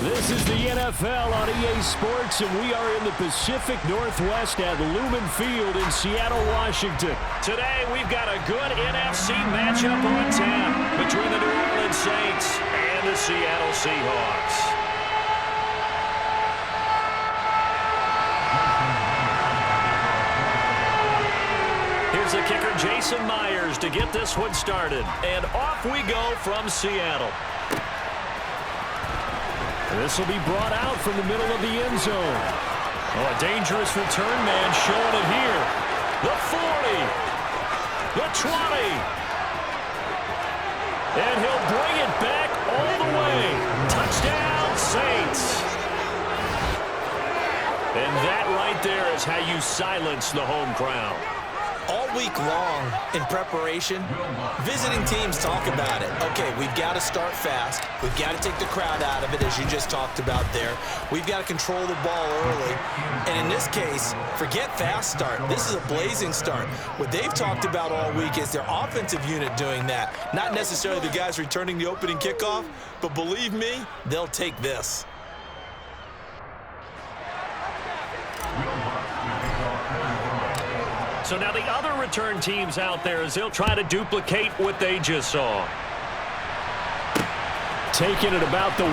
This is the NFL on EA Sports, and we are in the Pacific Northwest at Lumen Field in Seattle, Washington. Today, we've got a good NFC matchup on tap between the New Orleans Saints and the Seattle Seahawks. Here's the kicker, Jason Myers, to get this one started. And off we go from Seattle. This will be brought out from the middle of the end zone. Oh, a dangerous return man showing it here. The 40. The 20. And he'll bring it back all the way. Touchdown, Saints. And that right there is how you silence the home crowd. All week long in preparation, visiting teams talk about it. Okay, we've got to start fast. We've got to take the crowd out of it, as you just talked about there. We've got to control the ball early. And in this case, forget fast start. This is a blazing start. What they've talked about all week is their offensive unit doing that. Not necessarily the guys returning the opening kickoff, but believe me, they'll take this. So now the other return teams out there as they'll try to duplicate what they just saw. Taking it about the 1.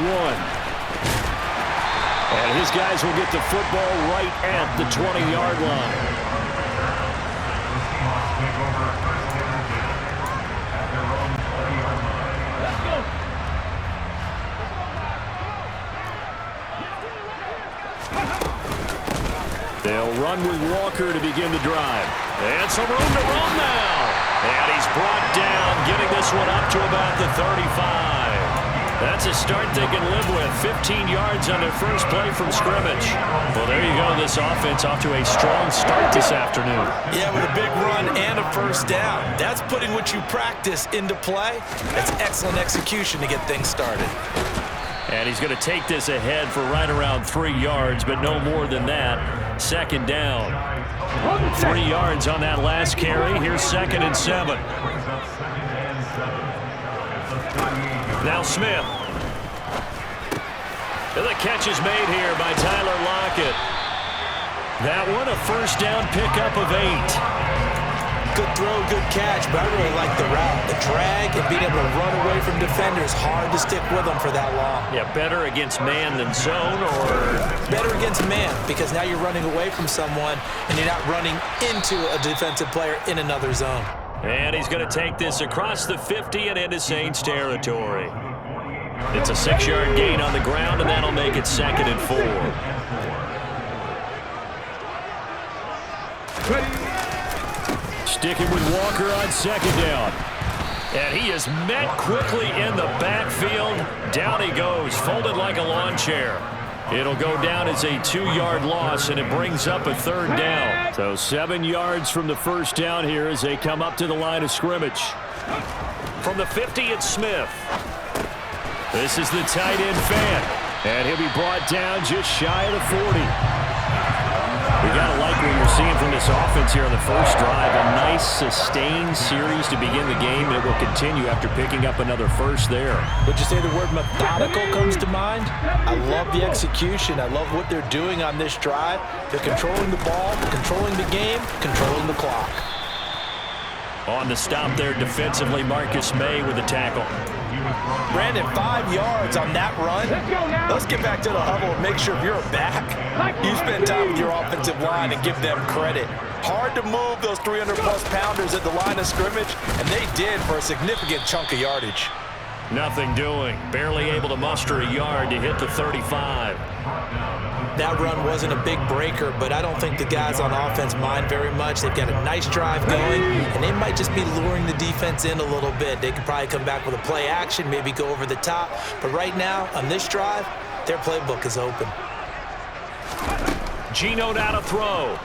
And his guys will get the football right at the 20-yard line. They'll run with Walker to begin the drive. And some room to run now. And he's brought down, getting this one up to about the 35. That's a start they can live with. 15 yards on their first play from scrimmage. Well, there you go. This offense off to a strong start this afternoon. Yeah, with a big run and a first down. That's putting what you practice into play. That's excellent execution to get things started. And he's going to take this ahead for right around 3 yards, but no more than that. Second down. 3 yards on that last carry. Here's 2nd and 7. Now Smith. And the catch is made here by Tyler Lockett. That one a first down pickup of 8. Good throw, good catch, but I really like the route. The drag and being able to run away from defenders, hard to stick with them for that long. Yeah, better against man than zone, or? Better against man, because now you're running away from someone and you're not running into a defensive player in another zone. And he's going to take this across the 50 and into Saints territory. It's a 6-yard gain on the ground, and that'll make it 2nd and 4. Sticking with Walker on 2nd down. And he is met quickly in the backfield. Down he goes, folded like a lawn chair. It'll go down as a 2-yard loss, and it brings up a 3rd down. So 7 yards from the first down here as they come up to the line of scrimmage. From the 50, it's Smith. This is the tight end fan. And he'll be brought down just shy of the 40. You got to like what you're seeing from this offense here on the first drive. A nice, sustained series to begin the game, and it will continue after picking up another first there. Would you say the word methodical comes to mind? I love the execution. I love what they're doing on this drive. They're controlling the ball, controlling the game, controlling the clock. On the stop there defensively, Marcus May with the tackle. Brandon, 5 yards on that run. Let's get back to the huddle and make sure if you're back, you spend time with your offensive line and give them credit. Hard to move those 300-plus pounders at the line of scrimmage, and they did for a significant chunk of yardage. Nothing doing. Barely able to muster a yard to hit the 35. That run wasn't a big breaker, but I don't think the guys on offense mind very much. They've got a nice drive going, and they might just be luring the defense in a little bit. They could probably come back with a play action, maybe go over the top. But right now, on this drive, their playbook is open. Geno now to throw.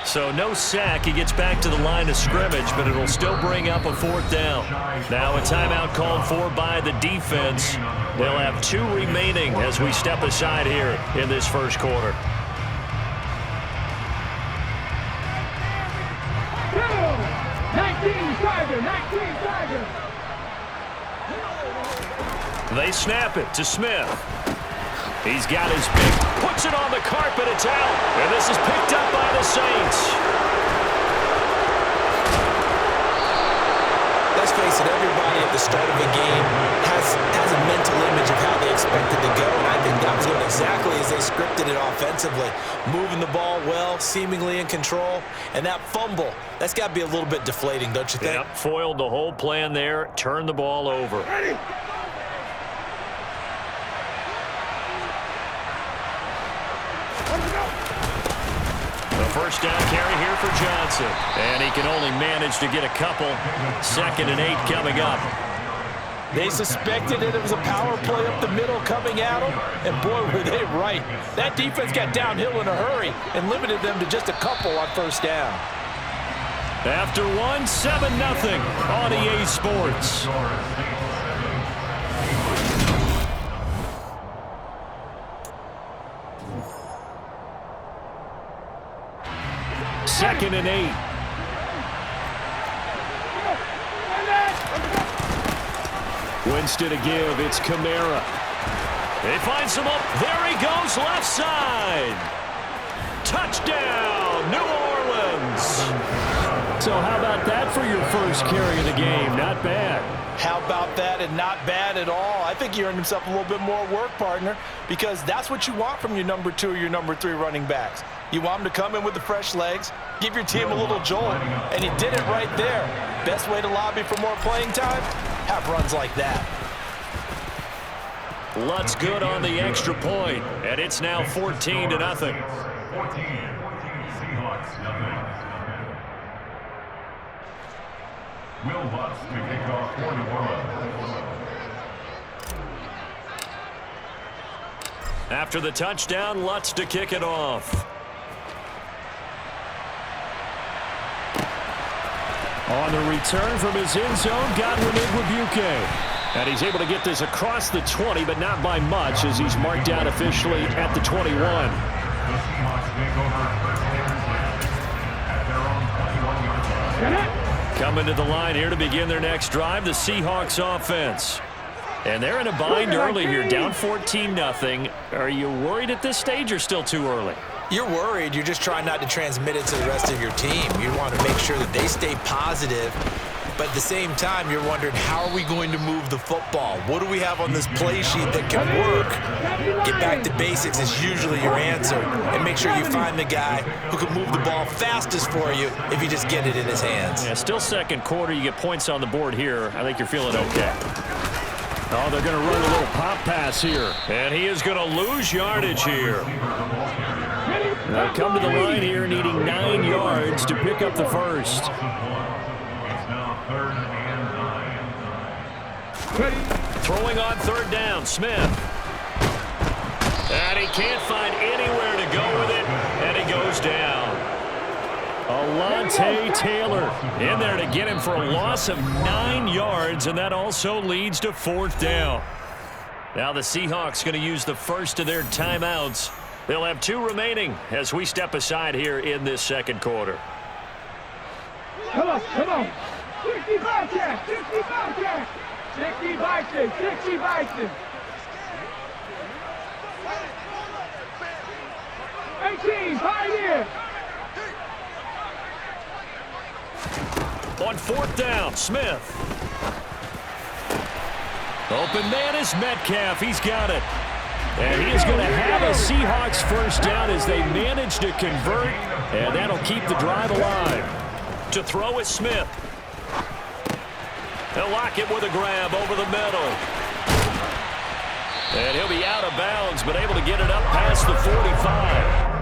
So no sack. He gets back to the line of scrimmage, but it'll still bring up a 4th down. Now a timeout called for by the defense. They'll have 2 remaining as we step aside here in this first quarter. 19 Tiger. They snap it to Smith. He's got his pick, puts it on the carpet, it's out, and this is picked up by the Saints. Let's face it, everybody at the start of a game has a mental image of how they expect it to go, and I think that was going exactly as they scripted it offensively. Moving the ball well, seemingly in control, and that fumble, that's got to be a little bit deflating, don't you think? Yep, foiled the whole plan there, turned the ball over. Ready. First down carry here for Johnson. And he can only manage to get a couple. 2nd and 8 coming up. They suspected that it was a power play up the middle coming at them, and boy, were they right. That defense got downhill in a hurry and limited them to just a couple on first down. After 1, 7-0 on EA Sports. Second and 8. Winston to give. It's Kamara. He finds him up. There he goes, left side. Touchdown, New Orleans. So how about that for your first carry of the game? Not bad. How about that, and not bad at all. I think he earned himself a little bit more work, partner, because that's what you want from your number 2 or your number 3 running backs. You want them to come in with the fresh legs, give your team a little jolt, and he did it right there. Best way to lobby for more playing time? Have runs like that. Lutz good on the extra point, and it's now 14-0. 14 Seahawks, nothing. Will Lutz to kick off for New Orleans. After the touchdown, Lutz to kick it off. On the return from his end zone, Godwin Igwebuike. And he's able to get this across the 20, but not by much, as he's marked down officially at the 21. The Seahawks take over at their own 21-yard line. Coming to the line here to begin their next drive, the Seahawks offense. And they're in a bind early here, down 14-0. Are you worried at this stage or still too early? You're worried. You're just trying not to transmit it to the rest of your team. You want to make sure that they stay positive. But at the same time, you're wondering, how are we going to move the football? What do we have on this play sheet that can work? Get back to basics is usually your answer. And make sure you find the guy who can move the ball fastest for you if you just get it in his hands. Yeah, still second quarter. You get points on the board here. I think you're feeling okay. Oh, they're going to run a little pop pass here. And he is going to lose yardage here. They'll come to the line here needing 9 yards to pick up the first. Throwing on 3rd down, Smith. And he can't find anywhere to go with it, and he goes down. Alontae Taylor in there to get him for a loss of 9 yards, and that also leads to 4th down. Now the Seahawks going to use the first of their timeouts. They'll have 2 remaining as we step aside here in this second quarter. Come on, come on. 60 Bobcat, 60 Bobcat. 60 Bison, 60 Bison. 18, Pioneer. On 4th down, Smith. Open man is Metcalf. He's got it. And he is going to have a Seahawks first down as they manage to convert, and that'll keep the drive alive. To throw is Smith. He'll lock it with a grab over the middle. And he'll be out of bounds, but able to get it up past the 45.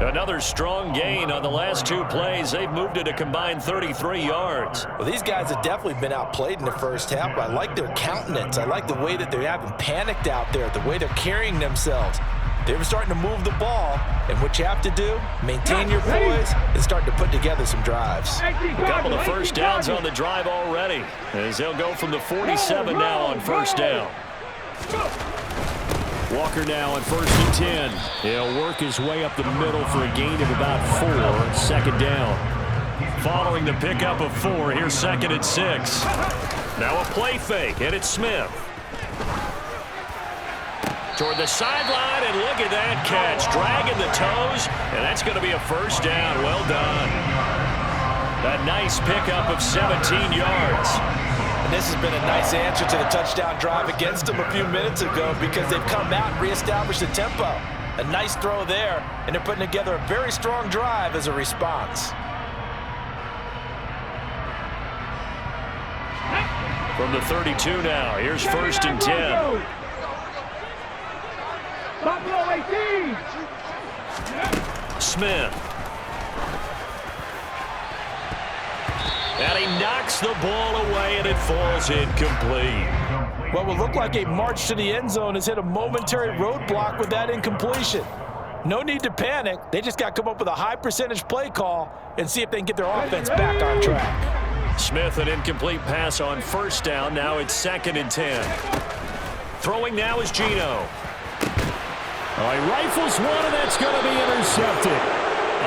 Another strong gain on the last 2 plays. They've moved it a combined 33 yards. Well, these guys have definitely been outplayed in the first half, but I like their countenance. I like the way that they haven't panicked out there, the way they're carrying themselves. They're starting to move the ball, and what you have to do, maintain your poise and start to put together some drives. A couple of first downs on the drive already, as they'll go from the 47 now on first down. Walker now on 1st and 10. He'll work his way up the middle for a gain of about 4. 2nd down. Following the pickup of 4, here's 2nd and 6. Now a play fake, and it's Smith. toward the sideline, and look at that catch. Dragging the toes, and that's going to be a first down. Well done. A nice pickup of 17 yards. And this has been a nice answer to the touchdown drive against them a few minutes ago because they've come out and reestablished the tempo. A nice throw there, and they're putting together a very strong drive as a response. From the 32 now, here's 1st and 10. Buffalo 18. Smith. And he knocks the ball away, and it falls incomplete. What will look like a march to the end zone has hit a momentary roadblock with that incompletion. No need to panic. They just got to come up with a high percentage play call and see if they can get their offense back on track. Smith, an incomplete pass on 1st down. Now it's 2nd and 10. Throwing now is Geno. He rifles one, and that's going to be intercepted.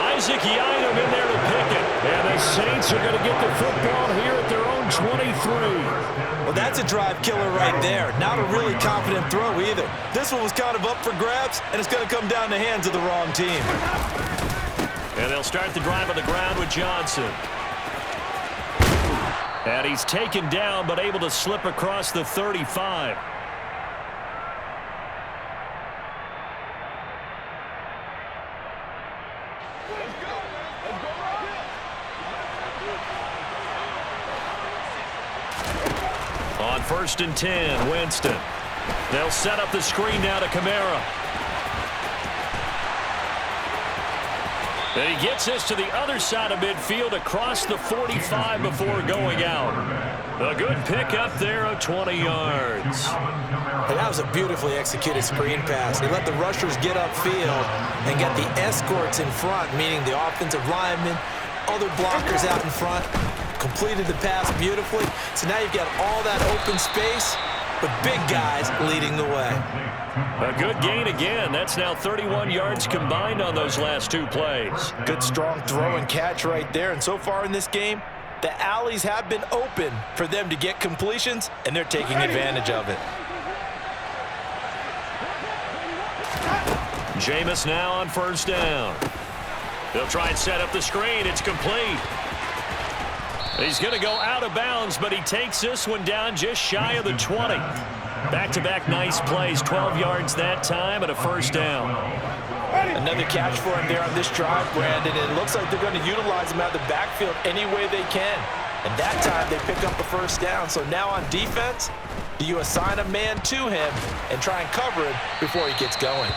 Isaac Yianum in there to pick it. And the Saints are going to get the football here at their own 23. Well, that's a drive killer right there. Not a really confident throw either. This one was kind of up for grabs, and it's going to come down the hands of the wrong team. And they'll start the drive on the ground with Johnson. And he's taken down, but able to slip across the 35. On 1st and 10, Winston. They'll set up the screen now to Kamara. And he gets this to the other side of midfield across the 45 before going out. A good pickup there of 20 yards. And that was a beautifully executed screen pass. They let the rushers get upfield and get the escorts in front, meaning the offensive linemen, other blockers out in front. Completed the pass beautifully. So now you've got all that open space, but big guys leading the way. A good gain again. That's now 31 yards combined on those last 2 plays. Good strong throw and catch right there. And so far in this game, the alleys have been open for them to get completions, and they're taking advantage of it. Jameis now on 1st down. They'll try and set up the screen. It's complete. He's going to go out of bounds, but he takes this one down just shy of the 20. Back-to-back nice plays, 12 yards that time, and a 1st down. Another catch for him there on this drive, Brandon. It looks like they're going to utilize him out of the backfield any way they can. And that time they pick up the 1st down. So now on defense, do you assign a man to him and try and cover him before he gets going?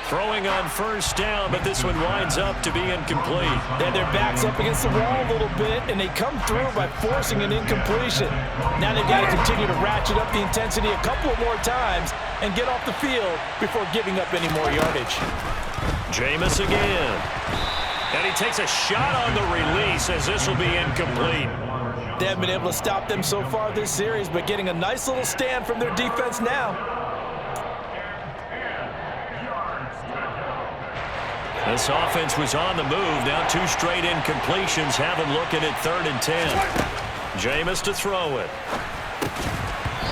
Throwing on 1st down, but this one winds up to be incomplete. And their back's up against the wall a little bit, and they come through by forcing an incompletion. Now they've got to continue to ratchet up the intensity a couple of more times and get off the field before giving up any more yardage. Jameis again. And he takes a shot on the release as this will be incomplete. They haven't been able to stop them so far this series, but getting a nice little stand from their defense now. This offense was on the move. Now 2 straight incompletions have him looking at 3rd and 10. Jameis to throw it.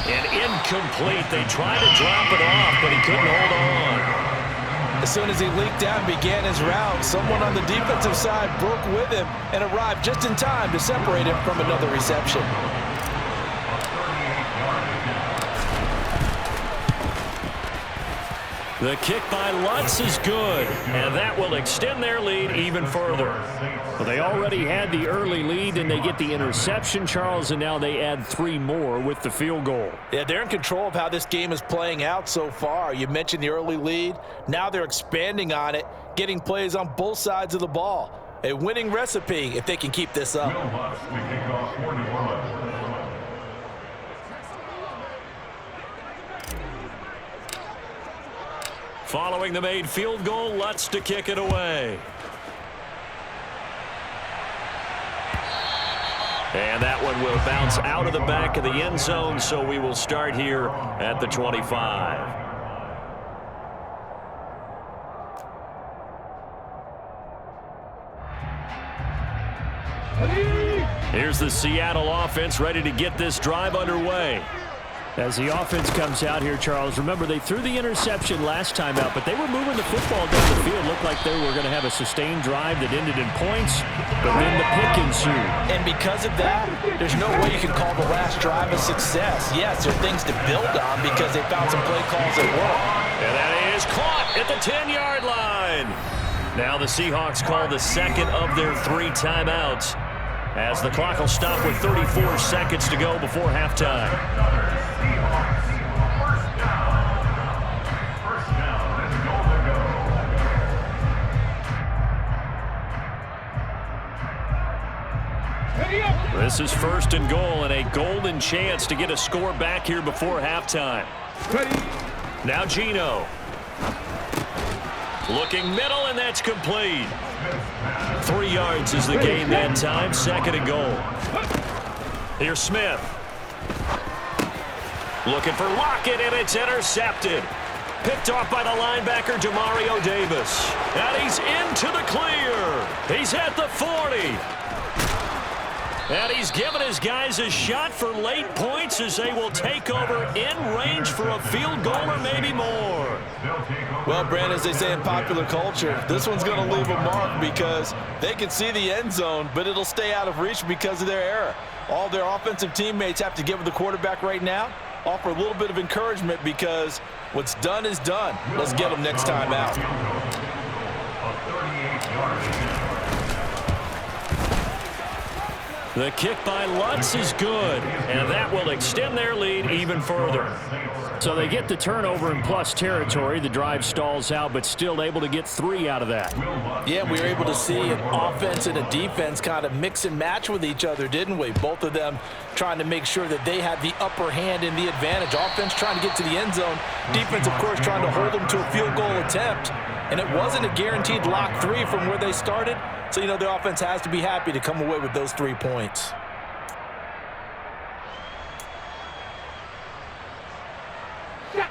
And incomplete. They tried to drop it off, but he couldn't hold on. As soon as he leaked out and began his route, someone on the defensive side broke with him and arrived just in time to separate him from another reception. The kick by Lutz is good, and that will extend their lead even further. Well, they already had the early lead, and they get the interception, Charles, and now they add 3 more with the field goal. Yeah, they're in control of how this game is playing out so far. You mentioned the early lead. Now they're expanding on it, getting plays on both sides of the ball. A winning recipe if they can keep this up. Following the made field goal, Lutz to kick it away. And that one will bounce out of the back of the end zone, so we will start here at the 25. Here's the Seattle offense ready to get this drive underway. As the offense comes out here, Charles, remember they threw the interception last time out, but they were moving the football down the field. Looked like they were going to have a sustained drive that ended in points, but then the pick ensued. And because of that, there's no way you can call the last drive a success. Yes, there are things to build on because they found some play calls that work. And that is caught at the 10-yard line. Now the Seahawks call the second of their 3 timeouts, as the clock will stop with 34 seconds to go before halftime. This is 1st and goal and a golden chance to get a score back here before halftime. Now Geno. Looking middle, and that's complete. 3 yards is the gain that time. 2nd and goal. Here's Smith. Looking for Lockett, and it's intercepted. Picked off by the linebacker, Demario Davis. And he's into the clear. He's at the 40. And he's given his guys a shot for late points as they will take over in range for a field goal or maybe more. Well, Brandon, as they say in popular culture, this one's going to leave a mark because they can see the end zone, but it'll stay out of reach because of their error. All their offensive teammates have to get with the quarterback right now, offer a little bit of encouragement because what's done is done. Let's get them next time out. The kick by Lutz is good, and that will extend their lead even further. So they get the turnover in plus territory. The drive stalls out, but still able to get 3 out of that. Yeah, we were able to see an offense and a defense kind of mix and match with each other, didn't we? Both of them trying to make sure that they had the upper hand and the advantage. Offense trying to get to the end zone. Defense, of course, trying to hold them to a field goal attempt. And it wasn't a guaranteed lock 3 from where they started. So, you know, the offense has to be happy to come away with those 3 points.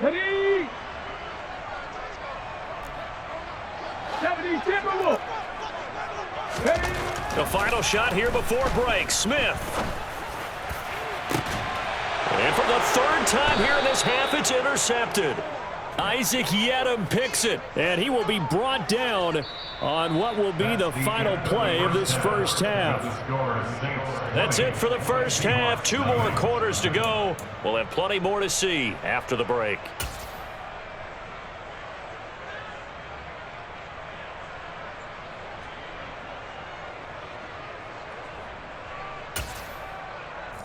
Ready? 70 Timberwolves. Ready? The final shot here before break. Smith. And for the 3rd time here in this half, it's intercepted. Isaac Yedem picks it, and he will be brought down on what will be the final play of this first half. That's it for the first half. 2 more quarters to go. We'll have plenty more to see after the break.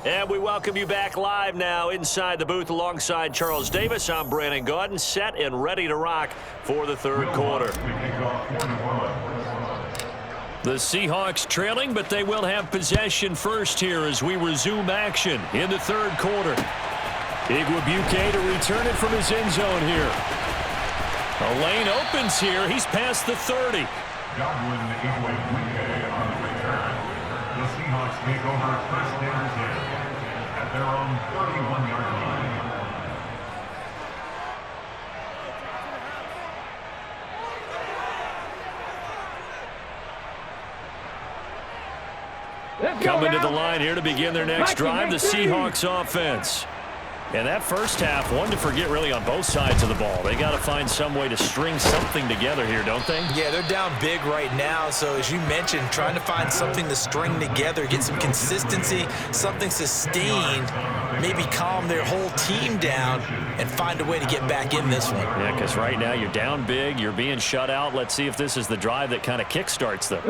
And we welcome you back live now inside the booth alongside Charles Davis. I'm Brandon Gaudin, set and ready to rock for the 3rd quarter. The Seahawks trailing, but they will have possession first here as we resume action in the 3rd quarter. Igwebuike to return it from his end zone here. A lane opens here. He's past the 30. Godwin Igwebuike on the return. The Seahawks take over 1st and 10 at their own 31-yard line. Coming to the line here to begin their next drive, the Seahawks offense. And that first half, one to forget really on both sides of the ball. They got to find some way to string something together here, don't they? Yeah, they're down big right now. So as you mentioned, trying to find something to string together, get some consistency, something sustained, maybe calm their whole team down and find a way to get back in this one. Yeah, because right now you're down big, you're being shut out. Let's see if this is the drive that kind of kickstarts them.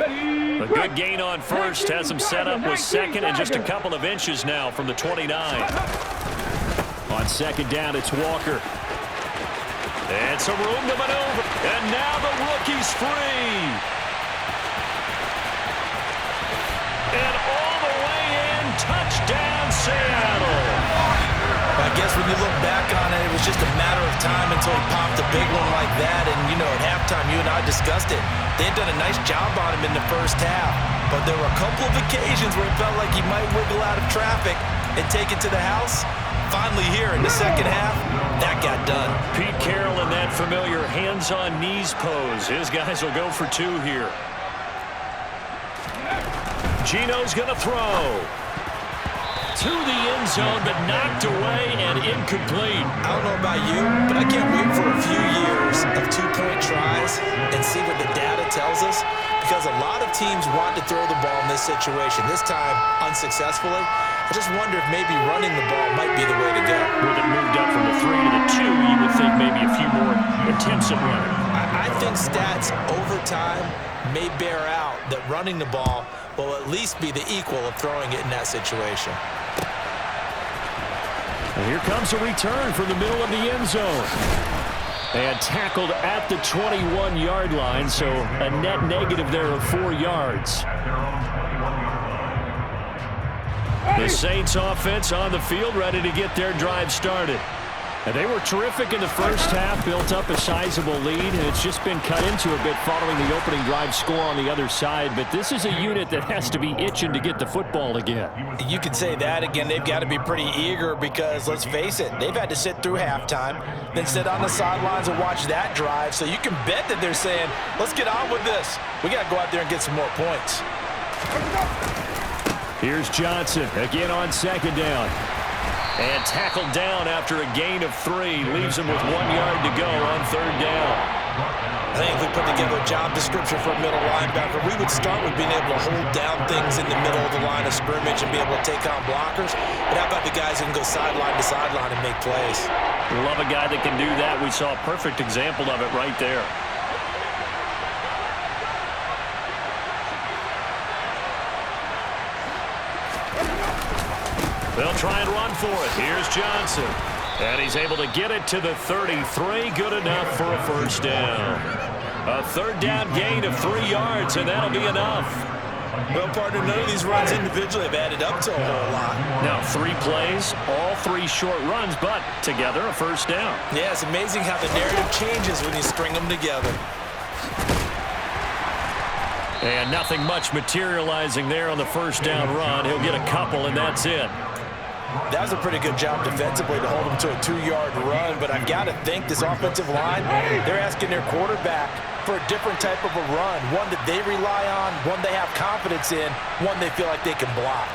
A good gain on first, has them set up with 2nd and just a couple of inches now from the 29. On 2nd down, it's Walker. And some room to maneuver. And now the rookie's free. And all the way in, touchdown Seattle. I guess when you look back on it, it was just a matter of time until he popped a big one like that. And, you know, at halftime, you and I discussed it. They had done a nice job on him in the first half. But there were a couple of occasions where it felt like he might wiggle out of traffic and take it to the house. Finally here in the second half, that got done. Pete Carroll in that familiar hands-on knees pose. His guys will go for 2 here. Geno's going to throw. to the end zone, but knocked away and incomplete. I don't know about you, but I can't wait for a few years of two-point tries and see what the data tells us, because a lot of teams want to throw the ball in this situation, this time unsuccessfully. I just wonder if maybe running the ball might be the way to go. With it moved up from the 3 to the 2, you would think maybe a few more attempts at running. I think stats over time may bear out that running the ball will at least be the equal of throwing it in that situation. And here comes a return from the middle of the end zone. And tackled at the 21-yard line, so a net negative there of 4 yards. The Saints offense on the field, ready to get their drive started. And they were terrific in the first half, built up a sizable lead, and it's just been cut into a bit following the opening drive score on the other side. But this is a unit that has to be itching to get the football again. You can say that again. They've got to be pretty eager because, let's face it, they've had to sit through halftime, then sit on the sidelines and watch that drive. So you can bet that they're saying, let's get on with this. We got to go out there and get some more points. Here's Johnson again on second down. And tackled down after a gain of 3. Leaves him with 1 yard to go on third down. I think if we put together a job description for a middle linebacker, we would start with being able to hold down things in the middle of the line of scrimmage and be able to take on blockers. But how about the guys who can go sideline to sideline and make plays? We love a guy that can do that. We saw a perfect example of it right there. They'll try and run for it. Here's Johnson. And he's able to get it to the 33. Good enough for a first down. A third down gain of 3 yards, and that'll be enough. Well, partner, none of these runs individually have added up to a whole lot. Now, 3 plays, all 3 short runs, but together a first down. Yeah, it's amazing how the narrative changes when you string them together. And nothing much materializing there on the first down run. He'll get a couple, and that's it. That was a pretty good job defensively to hold him to a 2-yard run, but I've got to think this offensive line, they're asking their quarterback for a different type of a run, one that they rely on, one they have confidence in, one they feel like they can block.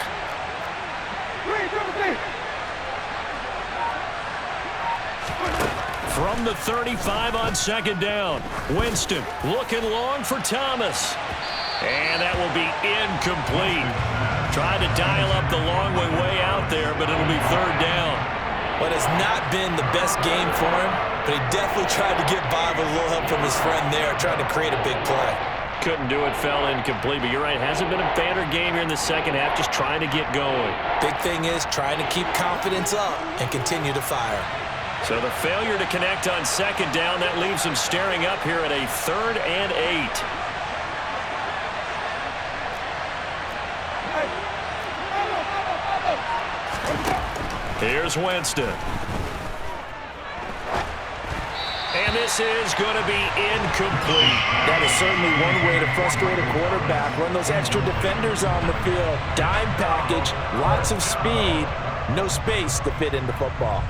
From the 35 on second down, Winston looking long for Thomas. And that will be incomplete. Tried to dial up the long way out there, but it'll be third down. Well, it has not been the best game for him, but he definitely tried to get by with a little help from his friend there, trying to create a big play. Couldn't do it, fell incomplete, but you're right, hasn't been a banner game here in the second half, just trying to get going. Big thing is trying to keep confidence up and continue to fire. So the failure to connect on second down, that leaves him staring up here at a 3rd and 8. Here's Winston. And this is going to be incomplete. That is certainly one way to frustrate a quarterback. Run those extra defenders on the field. Dime package, lots of speed, no space to fit into football.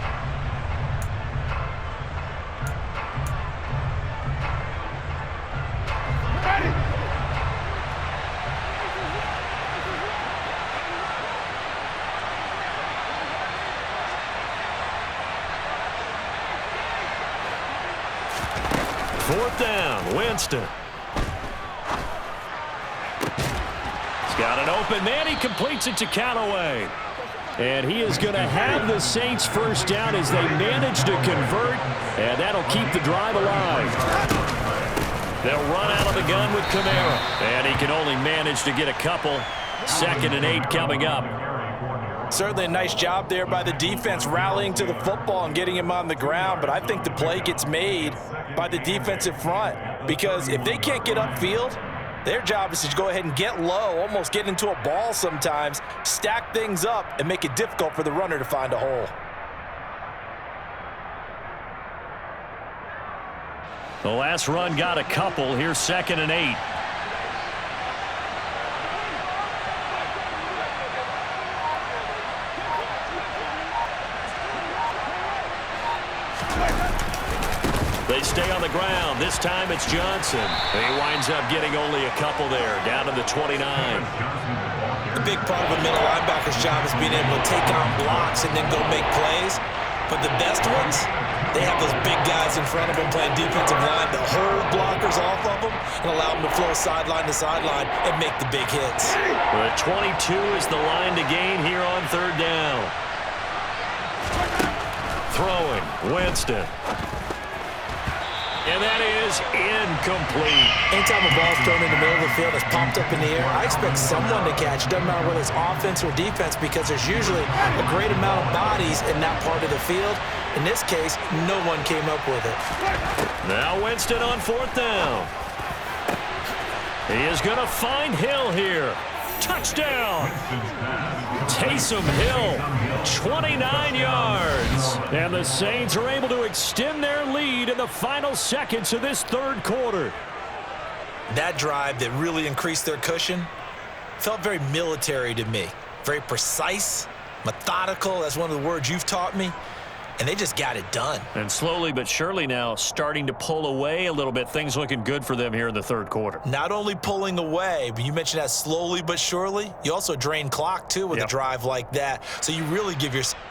Fourth down, Winston. He's got an open man. He completes it to Callaway. And he is going to have the Saints first down as they manage to convert, and that'll keep the drive alive. They'll run out of the gun with Kamara, and he can only manage to get a couple. 2nd and 8 coming up. Certainly a nice job there by the defense rallying to the football and getting him on the ground, but I think the play gets made by the defensive front, because if they can't get upfield, their job is to go ahead and get low, almost get into a ball sometimes, stack things up, and make it difficult for the runner to find a hole. The last run got a couple. Here's 2nd and 8. They stay on the ground. This time it's Johnson. He winds up getting only a couple there, down to the 29. The big part of a middle linebacker's job is being able to take on blocks and then go make plays. But the best ones, they have those big guys in front of them playing defensive line that hold blockers off of them and allow them to flow sideline to sideline and make the big hits. The 22 is the line to gain here on third down. Throwing, Winston. And that is incomplete. Anytime a ball's thrown in the middle of the field that's popped up in the air, I expect someone to catch. It doesn't matter whether it's offense or defense because there's usually a great amount of bodies in that part of the field. In this case, no one came up with it. Now Winston on fourth down. He is going to find Hill here. Touchdown! Taysom Hill, 29 yards. And the Saints are able to extend their lead in the final seconds of this third quarter. That drive that really increased their cushion felt very military to me. Very precise, methodical. That's one of the words you've taught me. And they just got it done. And slowly but surely now starting to pull away a little bit. Things looking good for them here in the third quarter. Not only pulling away, but you mentioned that slowly but surely. You also drain clock, too, with a drive like that. So you really give yourself